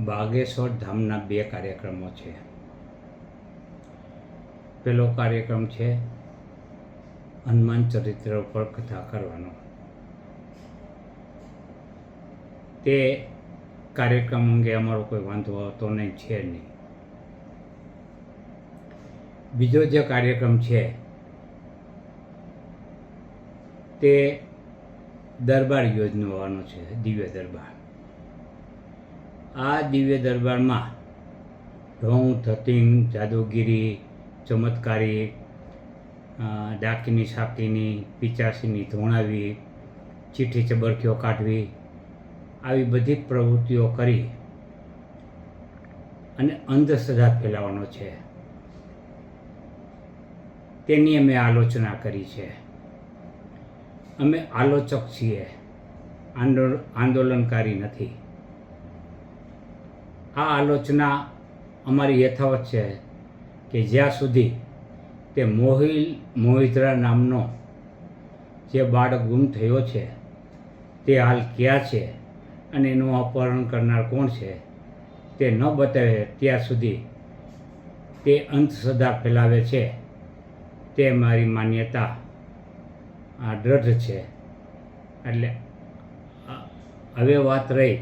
બાગેશ્વર ધામના બે કાર્યક્રમો છે. પહેલો કાર્યક્રમ છે હનુમાન ચરિત્ર ઉપર કથા કરવાનો. તે કાર્યક્રમ અંગે અમારો કોઈ વાંધો હતો નહીં, છે નહીં. બીજો જે કાર્યક્રમ છે તે દરબાર યોજવાનો છે, દિવ્ય દરબાર. આ દિવ્ય દરબારમાં ઢોંગ, ધતિંગ, જાદુગીરી, ચમત્કારી, ડાકીની શાકીની, પિચાસીની ધોણાવી, ચીઠી ચબરખીઓ કાઢવી, આવી બધી પ્રવૃત્તિઓ કરી અને અંધશ્રદ્ધા ફેલાવવાનો છે. તેની અમે આલોચના કરી છે. અમે આલોચક છીએ, આંદોલનકારી નથી. આ આલોચના અમારી યથાવત છે કે જ્યાં સુધી તે મોહિદ્રા નામનો જે બાળક ગુમ થયો છે તે હાલ ક્યાં છે અને એનું અપહરણ કરનાર કોણ છે તે ન બતાવે ત્યાં સુધી તે અંધશ્રદ્ધા ફેલાવે છે. તે મારી માન્યતા દ્રઢ છે. એટલે હવે વાત રહી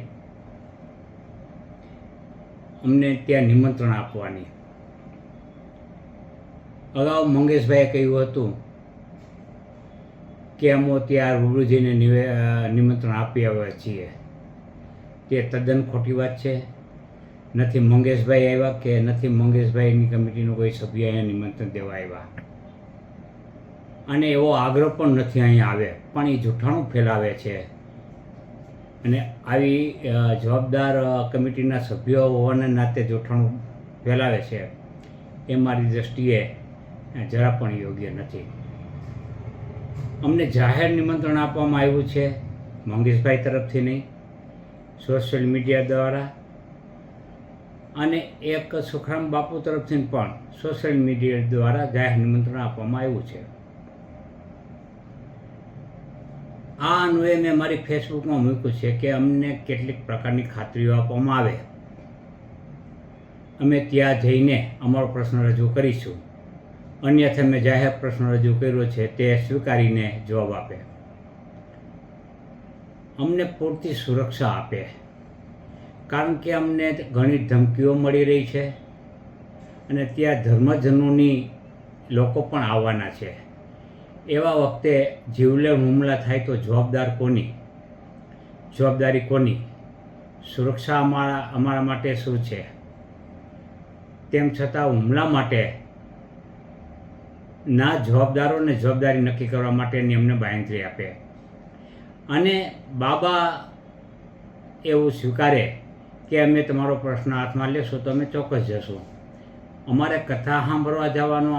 અમને ત્યાં નિમંત્રણ આપવાની. અગાઉ મંગેશભાઈએ કહ્યું હતું કે અમે ત્યાં રૂબરૂ જઈને નિમંત્રણ આપી આવ્યા છીએ. તે તદ્દન ખોટી વાત છે. નથી મંગેશભાઈ આવ્યા કે નથી મંગેશભાઈની કમિટીનો કોઈ સભ્ય અહીંયા નિમંત્રણ દેવા આવ્યા, અને એવો આગ્રહ પણ નથી અહીંયા આવે, પણ એ જૂઠાણું ફેલાવે છે. અને આવી જવાબદાર કમિટીના સભ્યો હોવાના નાતે જૂઠાણું ફેલાવે છે એ મારી દૃષ્ટિએ જરા પણ યોગ્ય નથી. અમને જાહેર નિમંત્રણ આપવામાં આવ્યું છે, મંગેશભાઈ તરફથી નહીં, સોશિયલ મીડિયા દ્વારા, અને એક સુખરામ બાપુ તરફથી પણ સોશિયલ મીડિયા દ્વારા જાહેર નિમંત્રણ આપવામાં આવ્યું છે. આ અન્વયે મેં મારી ફેસબુકમાં મૂક્યું છે કે અમને કેટલીક પ્રકારની ખાતરીઓ આપવામાં આવે, અમે ત્યાં જઈને અમારો પ્રશ્ન રજૂ કરીશું. અન્યથા મેં જાહેર પ્રશ્ન રજૂ કર્યો છે તે સ્વીકારીને જવાબ આપે, અમને પૂરતી સુરક્ષા આપે. કારણ કે અમને ઘણી ધમકીઓ મળી રહી છે અને ત્યાં ધર્મજનોની લોકો પણ આવવાના છે. એવા વખતે જીવલેણ હુમલા થાય તો જવાબદારી કોની? સુરક્ષા અમારા માટે શું છે? તેમ છતાં હુમલા માટે ના જવાબદારોને જવાબદારી નક્કી કરવા માટેની અમને બાંયધરી આપે. અને બાબા એવું સ્વીકારે કે અમે તમારો પ્રશ્ન હાથમાં લેશું તો અમે ચોક્કસ જશું. અમારે કથા સાંભળવા જવાનો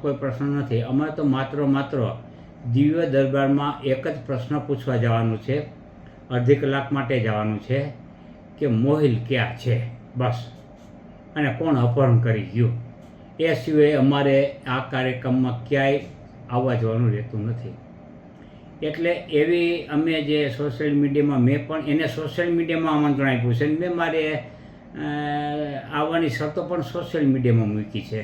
કોઈ પ્રશ્ન નથી. અમારે તો માત્ર દિવ્ય દરબારમાં એક જ પ્રશ્ન પૂછવા જવાનું છે, અડધી કલાક માટે જવાનું છે કે મોહિલ ક્યાં છે, બસ, અને કોણ અપહરણ કરી ગયું. એ સિવાય અમારે આ કાર્યક્રમમાં ક્યાંય આવવા જવાનું રહેતું નથી. એટલે એવી અમે જે સોશિયલ મીડિયામાં, મેં પણ એને સોશિયલ મીડિયામાં આમંત્રણ આપ્યું છે. મેં મારે આવવાની શરતો પણ સોશિયલ મીડિયામાં મૂકી છે,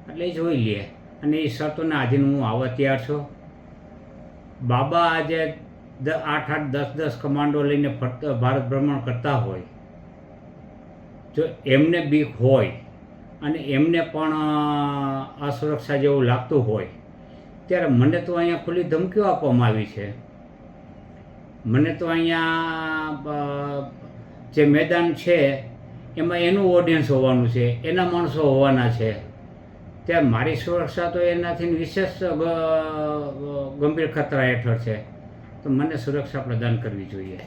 એટલે એ જોઈ લે. અને એ શરતોના આધીન હું આવવા તૈયાર છું. બાબા આજે 8-8, 10-10 કમાન્ડો લઈને ભારત ભ્રમણ કરતા હોય, જો એમને બીક હોય અને એમને પણ અસુરક્ષા જેવું લાગતું હોય, ત્યારે મને તો અહીંયા ખુલ્લી ધમકીઓ આપવામાં આવી છે. મને તો અહીંયા જે મેદાન છે એમાં એનું ઓડિયન્સ હોવાનું છે, એના માણસો હોવાના છે. ત્યાં મારી સુરક્ષા તો એનાથી વિશેષ ગંભીર ખતરા હેઠળ છે. તો મને સુરક્ષા પ્રદાન કરવી જોઈએ.